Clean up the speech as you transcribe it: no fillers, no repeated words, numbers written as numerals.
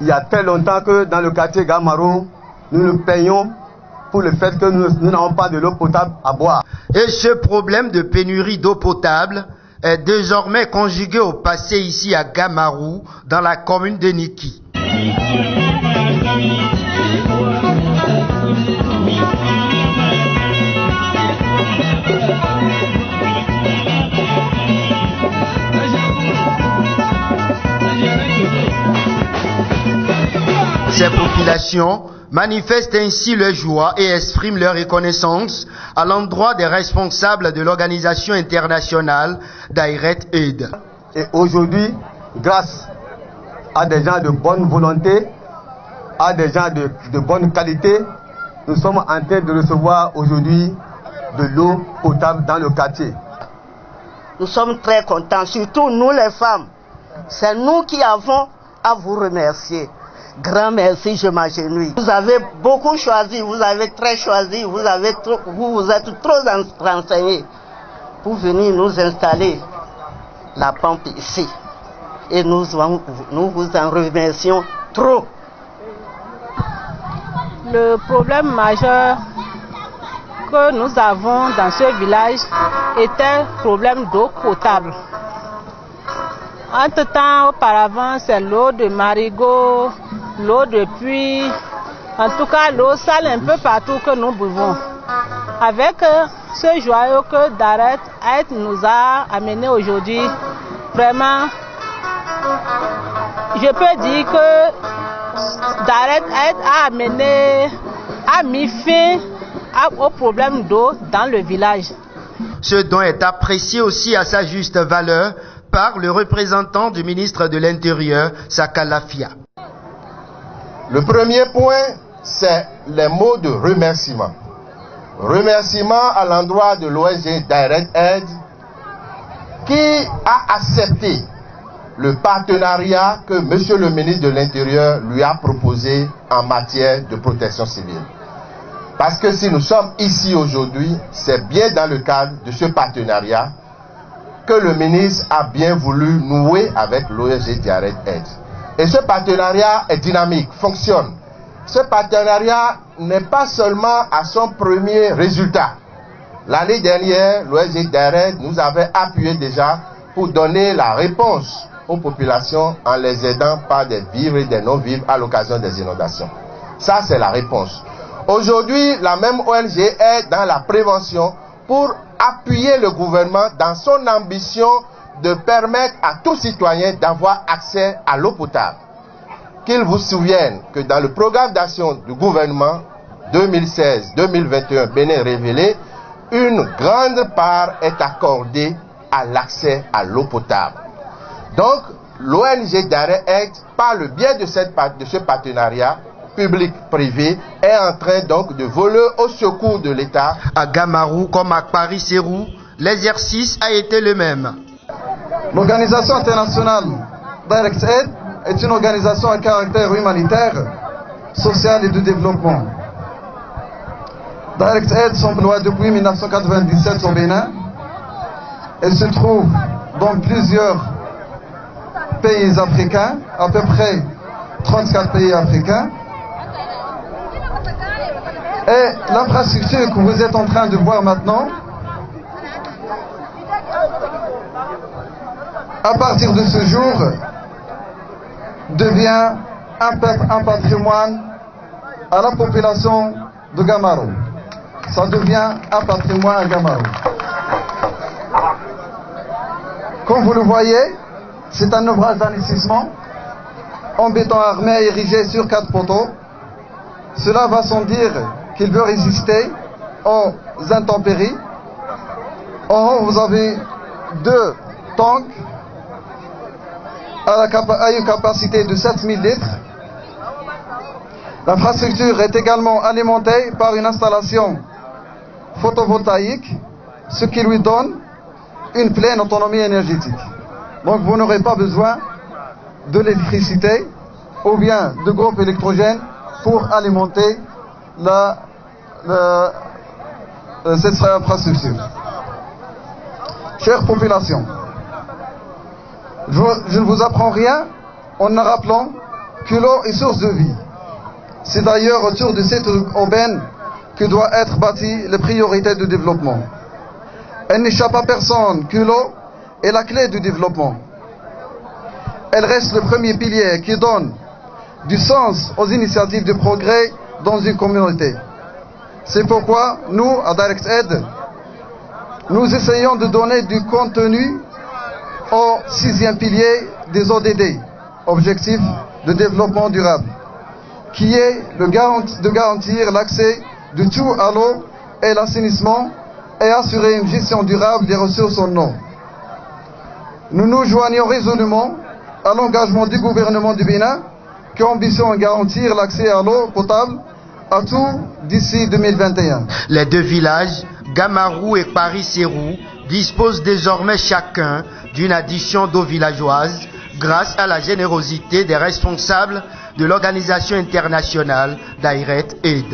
il y a très longtemps que dans le quartier Gamaro, nous nous payons pour le fait que nous n'avons pas de l'eau potable à boire. Et ce problème de pénurie d'eau potable est désormais conjugué au passé ici à Gamarou, dans la commune de Niki. Ces populations manifestent ainsi leur joie et expriment leur reconnaissance à l'endroit des responsables de l'organisation internationale Direct Aid. Et aujourd'hui, grâce à des gens de bonne volonté, à des gens de bonne qualité, nous sommes en train de recevoir aujourd'hui de l'eau potable dans le quartier. Nous sommes très contents, surtout nous les femmes. C'est nous qui avons à vous remercier. Grand merci, je m'agenouille. Vous avez beaucoup choisi, vous avez très choisi, vous êtes trop renseignés pour venir nous installer la pompe ici. Et nous vous en remercions trop. Le problème majeur que nous avons dans ce village était le problème d'eau potable. Entre-temps, auparavant, c'est l'eau de marigot, l'eau de puits, en tout cas l'eau sale un peu partout que nous buvons. Avec ce joyau que Direct Aid nous a amené aujourd'hui, vraiment, je peux dire que Direct Aid a mis fin au problème d'eau dans le village. Ce don est apprécié aussi à sa juste valeur par le représentant du ministre de l'Intérieur, Sakalafia. Le premier point, c'est les mots de remerciement. Remerciement à l'endroit de l'ONG Direct Aid qui a accepté le partenariat que M. le ministre de l'Intérieur lui a proposé en matière de protection civile. Parce que si nous sommes ici aujourd'hui, c'est bien dans le cadre de ce partenariat que le ministre a bien voulu nouer avec l'ONG Direct Aid. Et ce partenariat est dynamique, fonctionne. Ce partenariat n'est pas seulement à son premier résultat. L'année dernière, l'ONG Direct nous avait appuyé déjà pour donner la réponse aux populations en les aidant par des vivres et des non-vivres à l'occasion des inondations. Ça, c'est la réponse. Aujourd'hui, la même ONG est dans la prévention pour appuyer le gouvernement dans son ambition de permettre à tout citoyen d'avoir accès à l'eau potable. Qu'il vous souvienne que dans le programme d'action du gouvernement 2016-2021 Bénin révélé, une grande part est accordée à l'accès à l'eau potable. Donc, l'ONG Direct Aid, par le biais de ce partenariat public-privé, est en train donc de voler au secours de l'État. À Gamarou comme à Paris-Sérou, l'exercice a été le même. L'organisation internationale Direct Aid est une organisation à caractère humanitaire, social et de développement. Direct Aid s'emploie depuis 1997 au Bénin. Elle se trouve dans plusieurs pays africains, à peu près 34 pays africains. Et l'infrastructure que vous êtes en train de voir maintenant, à partir de ce jour, devient un patrimoine à la population de Gamarou. Ça devient un patrimoine à Gamarou. Comme vous le voyez, c'est un ouvrage d'investissement en béton armé érigé sur 4 poteaux. Cela va sans dire qu'il veut résister aux intempéries. En haut, vous avez 2 tanks à une capacité de 7000 litres. L'infrastructure est également alimentée par une installation photovoltaïque, ce qui lui donne une pleine autonomie énergétique. Donc vous n'aurez pas besoin de l'électricité ou bien de groupes électrogènes pour alimenter cette infrastructure. Chère population, je ne vous apprends rien en rappelant que l'eau est source de vie. C'est d'ailleurs autour de cette aubaine que doit être bâtie les priorités de développement. Elle n'échappe à personne que l'eau est la clé du développement. Elle reste le premier pilier qui donne du sens aux initiatives de progrès dans une communauté. C'est pourquoi nous, à Direct Aid, nous essayons de donner du contenu au 6e pilier des ODD, Objectifs de développement durable, qui est de garantir l'accès de tout à l'eau et l'assainissement et assurer une gestion durable des ressources en eau. Nous nous joignons résolument à l'engagement du gouvernement du Bénin qui ambitionne garantir l'accès à l'eau potable à tous d'ici 2021. Les deux villages, Gamarou et Paris-Sérou, disposent désormais chacun d'une addition d'eau villageoise grâce à la générosité des responsables de l'organisation internationale Direct Aid.